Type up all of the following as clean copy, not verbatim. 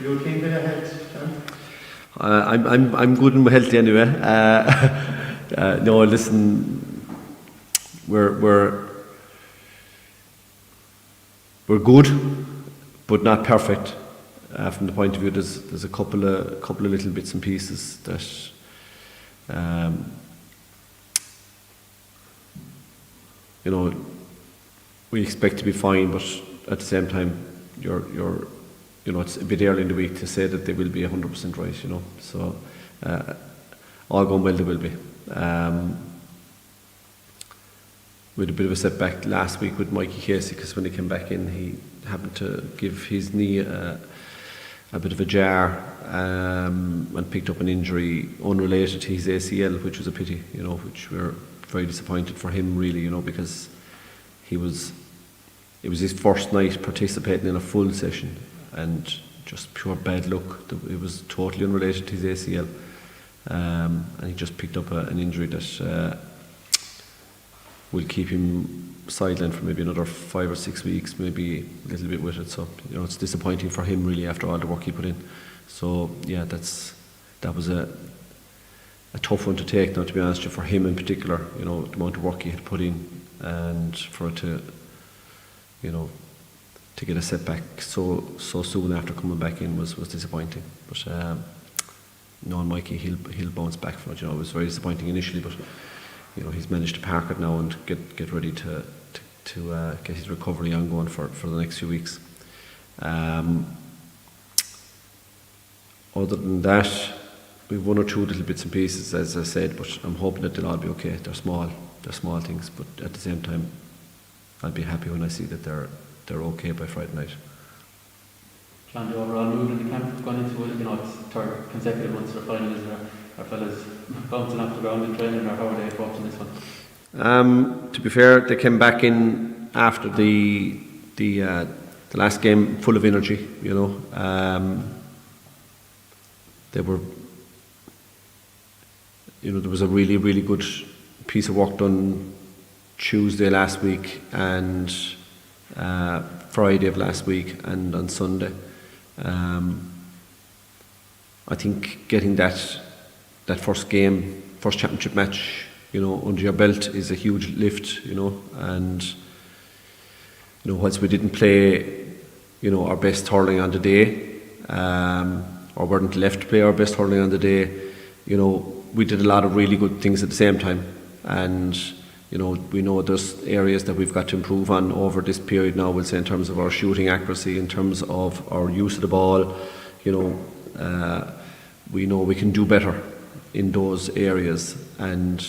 Are you okay with your health, John? I'm good and healthy anyway. No, listen, we're good, but not perfect. From the point of view, there's a couple of little bits and pieces that we expect to be fine, but at the same time, it's a bit early in the week to say that they will be 100% right. So all going well, they will be. We had a bit of a setback last week with Mikey Casey because when he came back in, he happened to give his knee a bit of a jar and picked up an injury unrelated to his ACL, which was a pity, which we're very disappointed for him, really, because it was his first night participating in a full session and just pure bad luck. It was totally unrelated to his ACL, and he just picked up an injury that will keep him sidelined for maybe another 5 or 6 weeks, maybe a little bit with it. So it's disappointing for him, really, after all the work he put in. So yeah, that was a tough one to take, now, to be honest, for him in particular. The amount of work he had put in, and for it to get a setback so soon after coming back in was disappointing. But knowing Mikey, he'll bounce back from it. It was very disappointing initially, but he's managed to park it now and get ready to get his recovery ongoing for the next few weeks. Other than that, we've one or two little bits and pieces, as I said, but I'm hoping that they'll all be okay. They're small things, but at the same time, I'll be happy when I see that they're okay by Friday night. John, the overall mood in the camp going into it, it's third consecutive Munster final. Is there are fellas bouncing off the ground in training, or how are they approaching this one? To be fair, they came back in after the last game full of energy. They were, there was a really, really good piece of work done Tuesday last week and Friday of last week and on Sunday. I think getting that first championship match, under your belt is a huge lift, and whilst we didn't play, our best hurling on the day, or weren't left to play our best hurling on the day, we did a lot of really good things at the same time, and we know there's areas that we've got to improve on over this period now, we'll say, in terms of our shooting accuracy, in terms of our use of the ball. We know we can do better in those areas, and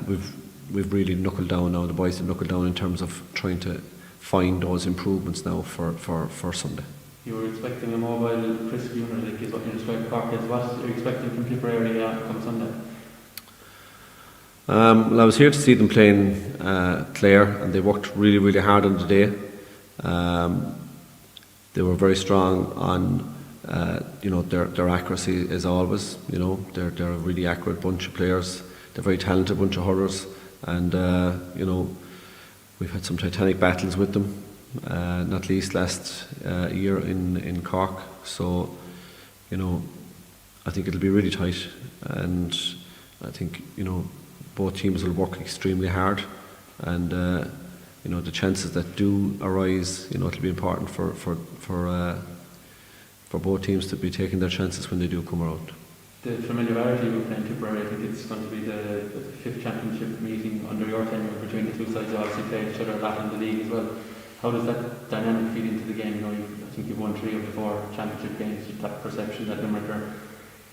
we've really knuckled down now. The boys have knuckled down in terms of trying to find those improvements now for Sunday. You were expecting a mobile Chris Buhner, like is what you described Cork as. What are you expecting from Tipperary come Sunday? Well, I was here to see them playing Clare, and they worked really, really hard on the day. They were very strong on their accuracy, as always. They're a really accurate bunch of players. They're a very talented bunch of hurlers, and we've had some titanic battles with them, not least last year in Cork. So I think it'll be really tight, and I think both teams will work extremely hard, and the chances that do arise, it'll be important for both teams to be taking their chances when they do come around. The familiarity with playing Tipperary, I think it's going to be the fifth championship meeting under your tenure between the two sides. Obviously played each other a lot in the league as well. How does that dynamic feed into the game? I think you've won 3 of the 4 championship games. That perception that Limerick are,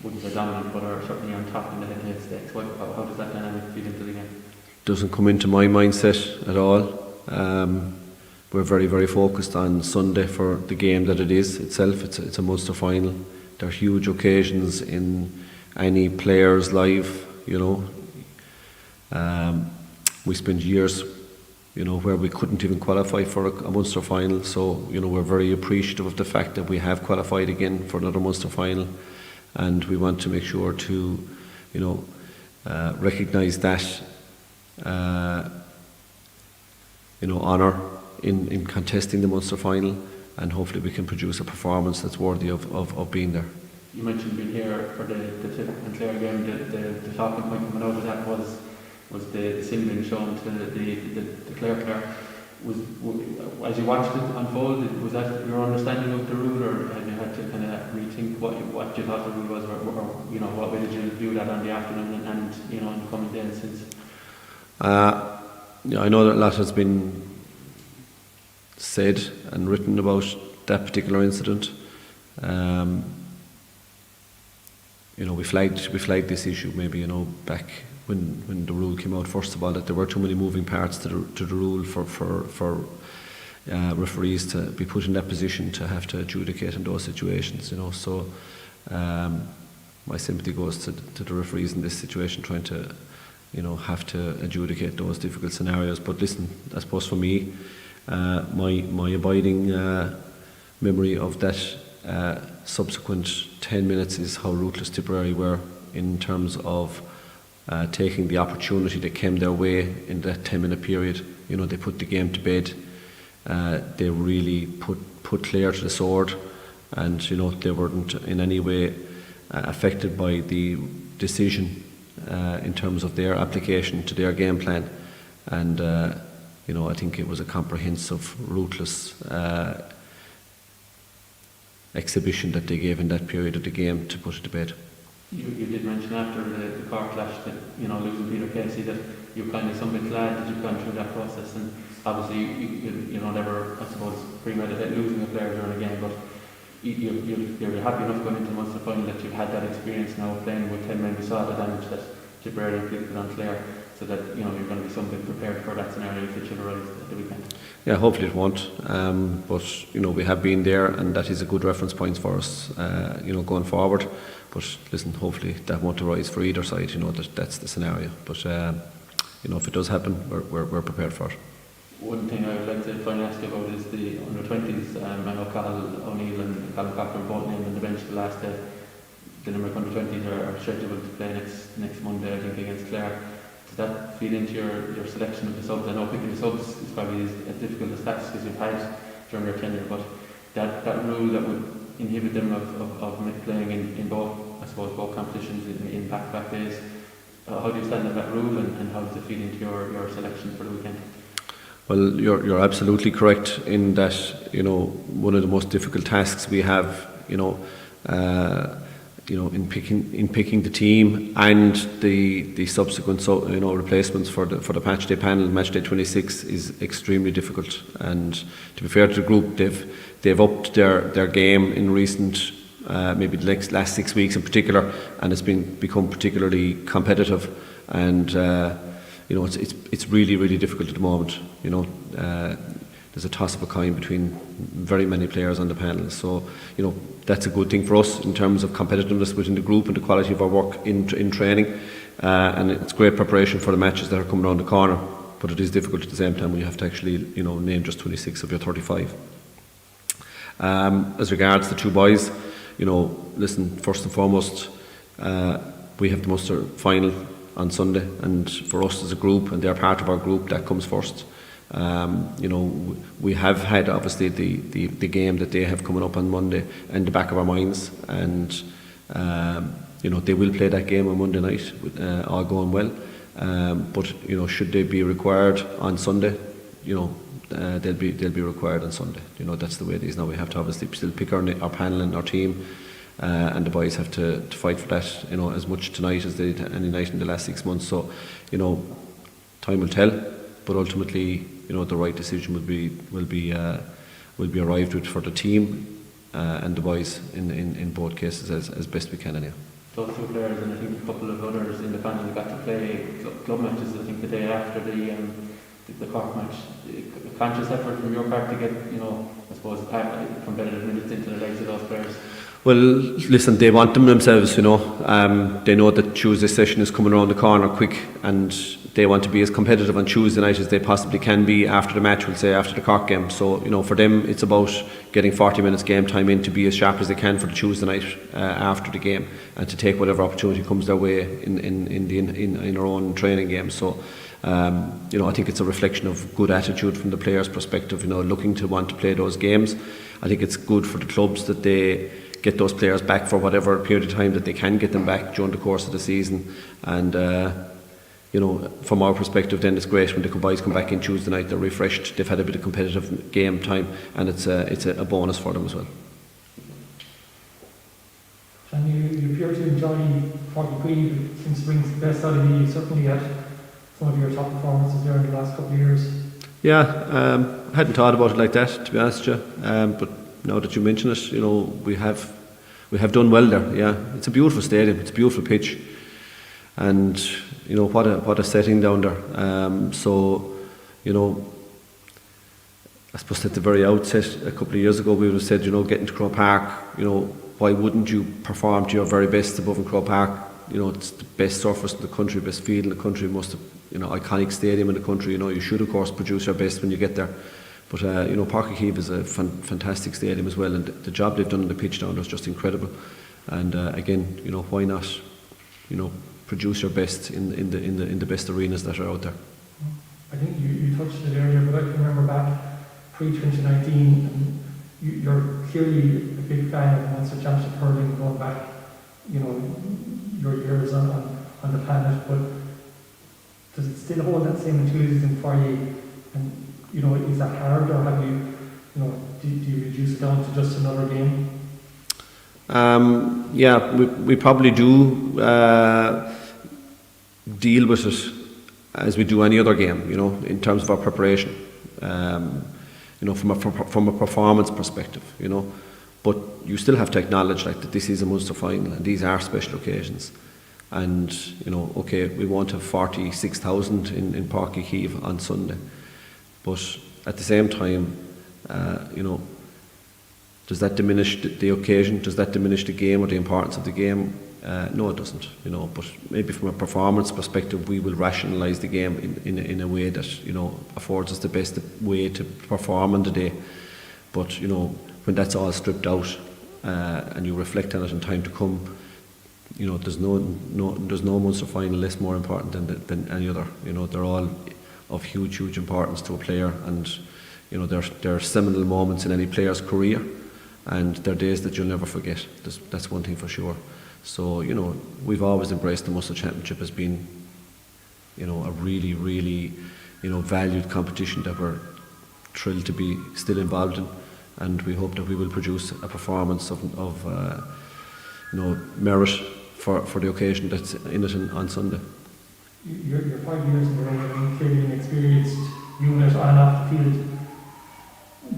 wouldn't say dominant, but are certainly on top in the head-to-head stakes. How does that dynamic feed into the game? Doesn't come into my mindset at all. We're very, very focused on Sunday for the game that it is itself. It's a Munster final. There are huge occasions in any player's life. We spent years, where we couldn't even qualify for a Munster final. So, we're very appreciative of the fact that we have qualified again for another Munster final, and we want to make sure to, recognise that, honour in contesting the Munster final, and hopefully we can produce a performance that's worthy of being there. You mentioned being here for the Tip and Clare game. The talking point coming out of that was the signaling shown to the Clare player. As you watched it unfold, was that your understanding of the rule, or have you had to kind of rethink what you thought the rule was, or what way did you view that on the afternoon and in the coming days since? I know that a lot has been said and written about that particular incident. We flagged this issue maybe back when the rule came out. First of all, that there were too many moving parts to the rule for referees to be put in that position to have to adjudicate in those situations. So my sympathy goes to the referees in this situation, trying to have to adjudicate those difficult scenarios. But listen, I suppose for me, my abiding memory of that subsequent 10 minutes is how ruthless Tipperary were in terms of taking the opportunity that came their way in that 10-minute period. They put the game to bed. They really put Clare to the sword, and they weren't in any way affected by the decision in terms of their application to their game plan. And I think it was a comprehensive, ruthless exhibition that they gave in that period of the game to put it to bed. You did mention after the car clash that losing Peter Casey, that you're kind of somewhat glad that you've gone through that process, and obviously you never, I suppose, premeditate losing a player during a game, but you're happy enough going into the Munster final that you've had that experience now playing with 10 men. We saw the damage that Tipperary inflicted on Clare, so that you're going to be something prepared for that scenario if it should arise at the weekend. Yeah, hopefully it won't. But we have been there, and that is a good reference point for us, going forward. But listen, hopefully that won't arise for either side. That's the scenario. But if it does happen, we're prepared for it. One thing I would like to finally ask you about is the under-20s. I know Cathal O'Neill and Callum Cochran both named on the bench the last day. The Limerick under-20s are scheduled to play next Monday, I think, against Clare. Does that feed into your selection of the subs? I know picking the subs is probably as difficult as task as you've had during your tenure, but that rule that would inhibit them of playing in both, I suppose, both competitions in back-to-back days. How do you stand on that rule, and how does it feed into your selection for the weekend? Well, you're absolutely correct in that one of the most difficult tasks we have in picking the team and the subsequent replacements for the match day panel, match day 26, is extremely difficult. And to be fair to the group, they've upped their game in recent maybe the last 6 weeks in particular, and it's become particularly competitive. And it's really difficult at the moment. There's a toss of a coin between very many players on the panel. So, that's a good thing for us in terms of competitiveness within the group and the quality of our work in training. And it's great preparation for the matches that are coming around the corner. But it is difficult at the same time when you have to actually, name just 26 of your 35. As regards the two boys, listen, first and foremost, we have the Munster final on Sunday, and for us as a group, and they're part of our group, that comes first. We have had obviously the game that they have coming up on Monday in the back of our minds, and they will play that game on Monday night, all going well. But should they be required on Sunday, they'll be required on Sunday. That's the way it is now. We have to obviously still pick our panel and our team, and the boys have to fight for that, as much tonight as they did any night in the last 6 months. So, time will tell, but ultimately, the right decision will be arrived with for the team and the boys in both cases as best we can anyhow. Those two players, and I think a couple of others in the panel, got to play club matches, I think the day after the Cork match. A conscious effort from your part to get, I suppose, competitive minutes into the legs of those players. Well, listen, they want them themselves, they know that Tuesday session is coming around the corner quick, and they want to be as competitive on Tuesday night as they possibly can be after the match, we'll say, after the Cork game. So, for them, it's about getting 40 minutes game time in to be as sharp as they can for the Tuesday night after the game, and to take whatever opportunity comes their way in our own training game. So, I think it's a reflection of good attitude from the players' perspective, looking to want to play those games. I think it's good for the clubs that they get those players back for whatever period of time that they can get them back during the course of the season. And from our perspective, then it's great when the boys come back in Tuesday night. They're refreshed. They've had a bit of competitive game time, and it's a bonus for them as well. And you appear to enjoy Páirc Uí since it brings the best out of you. You certainly had some of your top performances there in the last couple of years. Yeah, I hadn't thought about it like that, to be honest with you. But now that you mention it, we have done well there. Yeah, it's a beautiful stadium. It's a beautiful pitch, and what a setting down there. I suppose at the very outset, a couple of years ago, we would have said, getting to Croke Park, why wouldn't you perform to your very best above in Croke Park? It's the best surface in the country, best field in the country, most iconic stadium in the country. You should of course produce your best when you get there. But Páirc Uí is a fantastic stadium as well, and the job they've done on the pitch down there is just incredible. And again, why not, produce your best in the best arenas that are out there. I think you touched it earlier, but I can remember back pre-2019, and you're clearly a big fan of Munster Championship hurling going back, your years on the planet. But does it still hold that same enthusiasm for you? And is that hard, or have you, do you reduce it down to just another game? Yeah, we probably do deal with it as we do any other game, in terms of our preparation, from a performance perspective, But you still have to acknowledge that this is a Munster final and these are special occasions. And, okay, we won't have 46,000 in Páirc Uí on Sunday. But at the same time, does that diminish the occasion? Does that diminish the game or the importance of the game? No, it doesn't. But maybe from a performance perspective, we will rationalise the game in a way that affords us the best way to perform on the day. But when that's all stripped out and you reflect on it in time to come, there's no Munster final less more important than any other. They're all of huge importance to a player, and there are seminal moments in any player's career, and they're days that you'll never forget. That's one thing for sure. So we've always embraced the Munster Championship as being a really valued competition that we're thrilled to be still involved in, and we hope that we will produce a performance of merit for the occasion that's in it on Sunday. You're 5 years in the row, clearly an experienced unit on and off the field.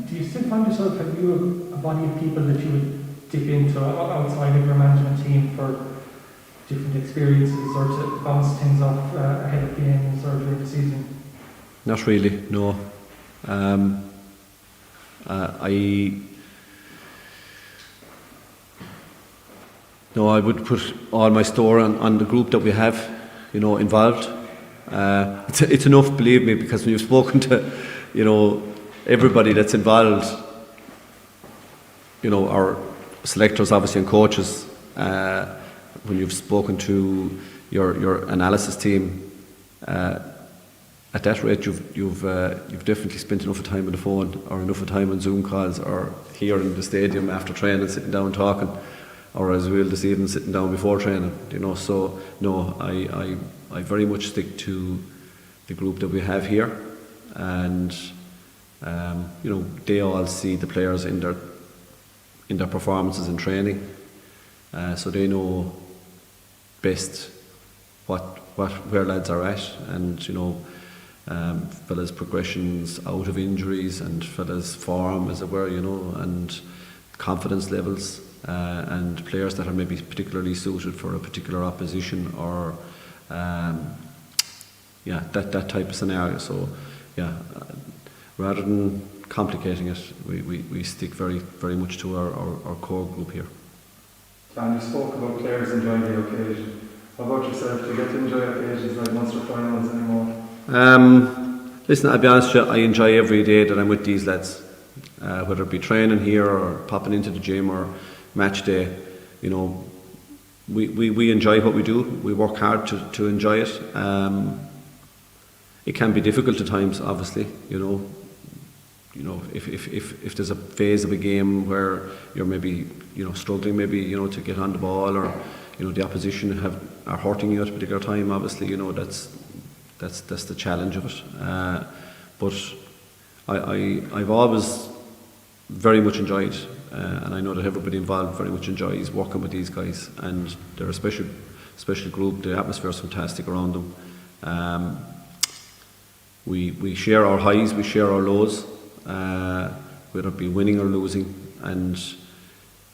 Do you still find yourself, have you a body of people that you would dip into outside of your management team for different experiences or to bounce things off ahead of games or during the season? Not really, no. I would put all my store on the group that we have, involved. It's enough, believe me, because when you've spoken to, everybody that's involved, our selectors obviously and coaches, when you've spoken to your analysis team, at that rate you've definitely spent enough time on the phone or enough time on Zoom calls or here in the stadium after training sitting down talking, or as well this evening sitting down before training, so no, I very much stick to the group that we have here, and they all see the players in their performances in training, so they know best where lads are at, and fellas' progressions out of injuries and fellas' form, as it were, and confidence levels, and players that are maybe particularly suited for a particular opposition, or that type of scenario. So rather than complicating it, we stick very, very much to our core group here. And you spoke about players enjoying the occasion. How about yourself? Do you get to enjoy occasions like Munster finals anymore? Listen, I'll be honest with you, I enjoy every day that I'm with these lads, whether it be training here or popping into the gym or match day. We enjoy what we do. We work hard to enjoy it. it can be difficult at times, obviously, if there's a phase of a game where you're maybe, struggling maybe, to get on the ball, or, the opposition are hurting you at a particular time, obviously, that's the challenge of it. But I've always very much enjoyed, and I know that everybody involved very much enjoys working with these guys, and they're a special group. The atmosphere is fantastic around them. We share our highs, we share our lows, whether it be winning or losing, and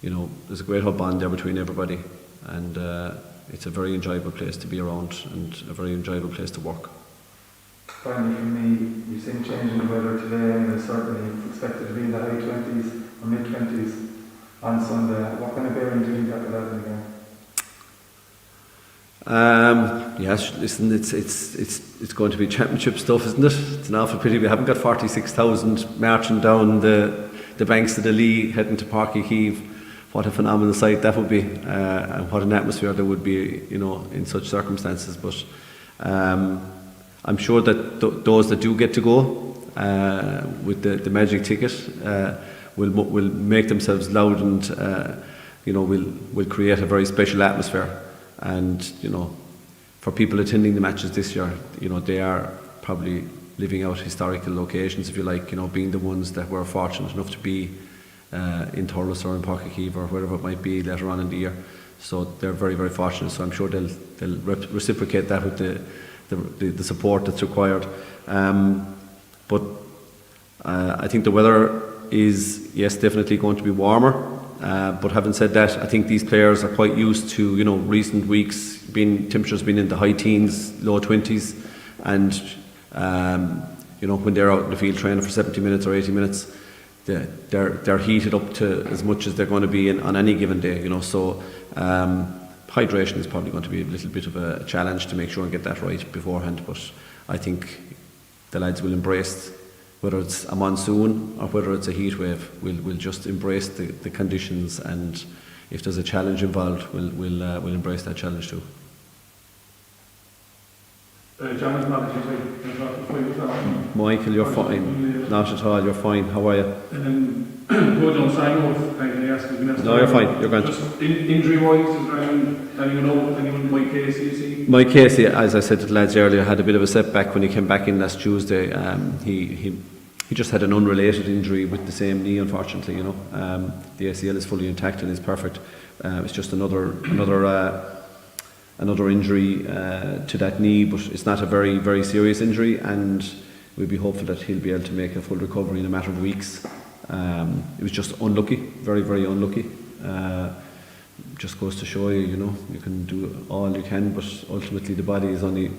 there's a great bond there between everybody, and it's a very enjoyable place to be around and a very enjoyable place to work. Finally, for me, you've seen change in the weather today, and there's certainly expected to be in the high 20s or mid 20s on Sunday. What kind of bearing do you think that will have in the game? Yes, listen, it's going to be championship stuff, isn't it? It's an awful pity we haven't got 46,000 marching down the banks of the Lee heading to Páirc Uí Chaoimh. What a phenomenal sight that would be, and what an atmosphere there would be, in such circumstances. But I'm sure that those that do get to go with the magic ticket will make themselves loud, and will create a very special atmosphere. And for people attending the matches this year, they are probably living out historical occasions, if you like, being the ones that were fortunate enough to be in Thurles or in Páirc Uí Chaoimh or wherever it might be later on in the year. So they're very, very fortunate. So I'm sure they'll reciprocate that with the support that's required. But I think the weather is, yes, definitely going to be warmer. But having said that, I think these players are quite used to, recent weeks temperatures being in the high teens, low 20s, and when they're out in the field training for 70 minutes or 80 minutes, they're heated up to as much as they're going to be on any given day. So hydration is probably going to be a little bit of a challenge to make sure and get that right beforehand. But I think the lads will embrace, whether it's a monsoon or whether it's a heat wave, we'll just embrace the conditions, and if there's a challenge involved, we'll embrace that challenge too. Michael, you're fine. Not at all, you're fine. How are you? Good on sign off. Can I ask you? No, you're fine. You're good. Just injury-wise, is there anyone Mike Casey you see? Mike Casey, as I said to the lads earlier, had a bit of a setback when he came back in last Tuesday. He just had an unrelated injury with the same knee, unfortunately. The ACL is fully intact and is perfect. It's just another injury to that knee, but it's not a very, very serious injury, and we'll be hopeful that he'll be able to make a full recovery in a matter of weeks. It was just unlucky, very, very unlucky. Just goes to show you, you can do all you can, but ultimately the body is only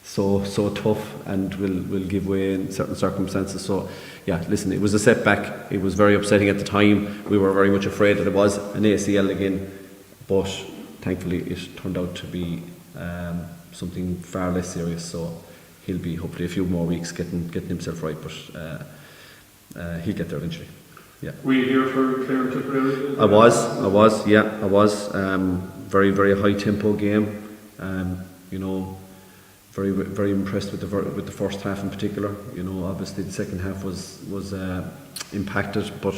so tough and will give way in certain circumstances. So yeah, listen, it was a setback. It was very upsetting at the time. We were very much afraid that it was an ACL again, but thankfully it turned out to be something far less serious. So he'll be hopefully a few more weeks getting himself right, but he'll get there eventually. Yeah. Were you here for Clare Tipperary? I was. Very, very high tempo game. Very, very impressed with the first half in particular. Obviously the second half was impacted, but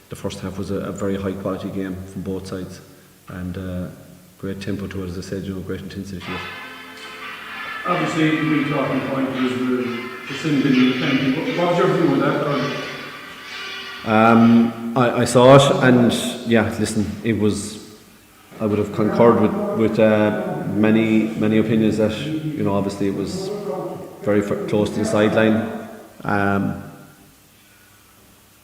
the first half was a very high quality game from both sides, and great tempo to it, as I said. Great intensity to it. Obviously, the real talking point is the sin bin penalty. What's your view of that? I saw it, and yeah, listen, it was. I would have concurred with many opinions that obviously it was very close to the sideline.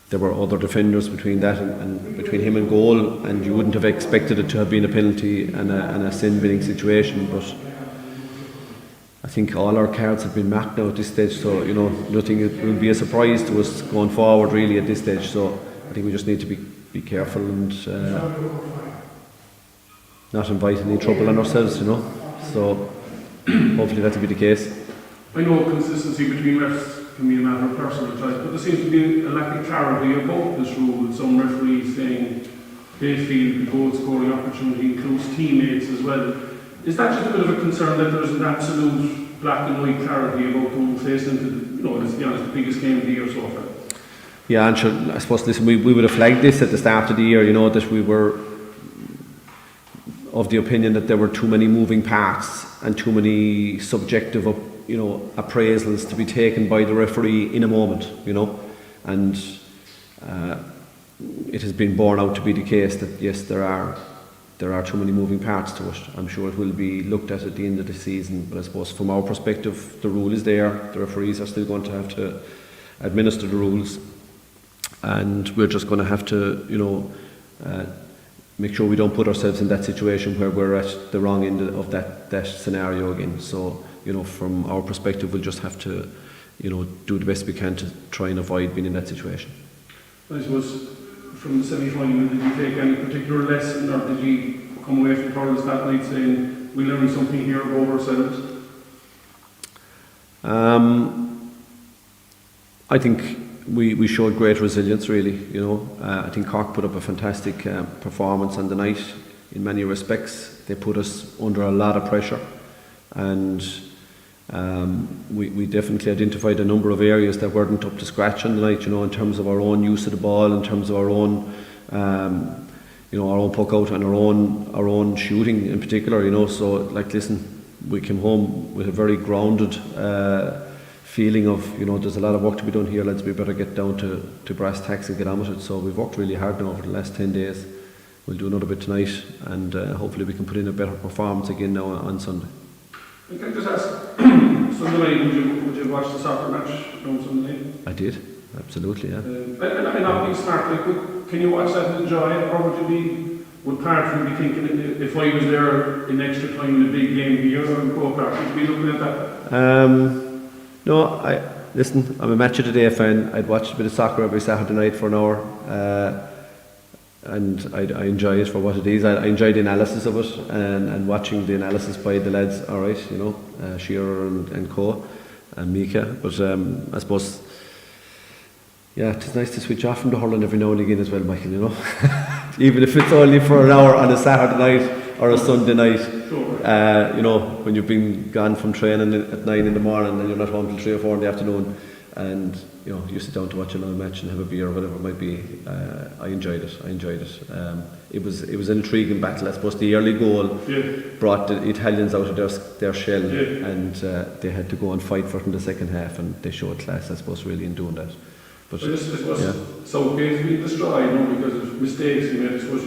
There were other defenders between that and between him and goal, and you wouldn't have expected it to have been a penalty and a sin-binning situation. But I think all our cards have been marked now at this stage, so nothing will be a surprise to us going forward really at this stage. So I think we just need to be careful and not invite any trouble on ourselves, So hopefully that will be the case. I know consistency between refs can be a matter of personal choice, but there seems to be a lack of clarity about this rule, with some referees saying they feel the goal scoring opportunity includes teammates as well. Is that just a bit of a concern that there's an absolute black and white clarity about who faced into the, let's be honest, the biggest game of the year so far. Yeah, and sure, I suppose, listen, we would have flagged this at the start of the year, that we were of the opinion that there were too many moving parts and too many subjective, appraisals to be taken by the referee in a moment, and it has been borne out to be the case that yes, there are too many moving parts to it. I'm sure it will be looked at the end of the season, but I suppose from our perspective, the rule is there. The referees are still going to have to administer the rules, and we're just going to have to, make sure we don't put ourselves in that situation where we're at the wrong end of that scenario again. So, from our perspective, we'll just have to, do the best we can to try and avoid being in that situation. I suppose from the semi-final, did you take any particular lesson, or did you come away from hurls that night saying, we learned something here about ourselves? I think we showed great resilience, really. I think Cork put up a fantastic performance on the night. In many respects, they put us under a lot of pressure, and we definitely identified a number of areas that weren't up to scratch on the night. In terms of our own use of the ball, in terms of our own, our own puck out and our own shooting in particular. So, listen, we came home with a very grounded feeling of, there's a lot of work to be done here, lads. We better get down to brass tacks and get on with it. So we've worked really hard now over the last 10 days. We'll do another bit tonight, and hopefully we can put in a better performance again now on Sunday. And can I just ask, Sunday night, would you watch the soccer match on Sunday night? I did, absolutely, yeah. And I'm not being smart, can you watch that and enjoy it, or would part of you be thinking, if I was there in extra time in a big game of the year, or Croke Park, would you be looking at that? No, listen, I'm a Match of the Day fan. I'd watch a bit of soccer every Saturday night for an hour, and I enjoy it for what it is. I enjoy the analysis of it, and watching the analysis by the lads, alright, Shearer and Co, and Mika. But I suppose, yeah, it's nice to switch off from the hurling every now and again as well, Michael, even if it's only for an hour on a Saturday night or a Sunday night. Sure. When you've been gone from training at 9 in the morning and you're not home till 3 or 4 in the afternoon, and you sit down to watch another match and have a beer or whatever it might be. I enjoyed it. It was an intriguing battle. I suppose the early goal brought the Italians out of their shell, and they had to go and fight for it in the second half, and they showed class, I suppose, really in doing that. But Southgate's been destroyed, because of mistakes he made. I suppose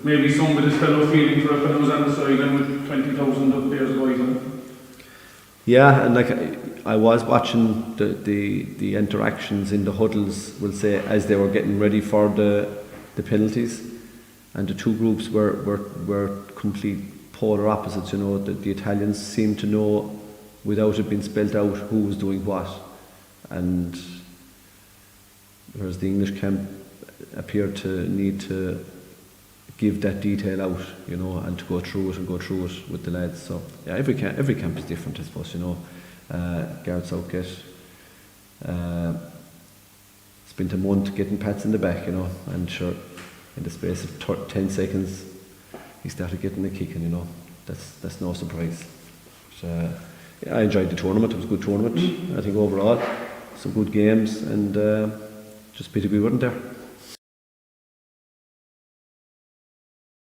maybe some of his fellow feeling for it when he was on the sideline with 20,000 other players boys. Yeah, and I was watching the interactions in the huddles, we'll say, as they were getting ready for the penalties, and the two groups were complete polar opposites. The Italians seemed to know, without it being spelled out, who was doing what, and whereas the English camp appeared to need to give that detail out, and to go through it with the lads. So yeah, every camp is different, I suppose. Gareth Southgate spent a month getting pats in the back, and sure, in the space of 10 seconds, he started getting a kick, and that's no surprise. But, yeah, I enjoyed the tournament. It was a good tournament. I think overall, some good games, and just pity we weren't there.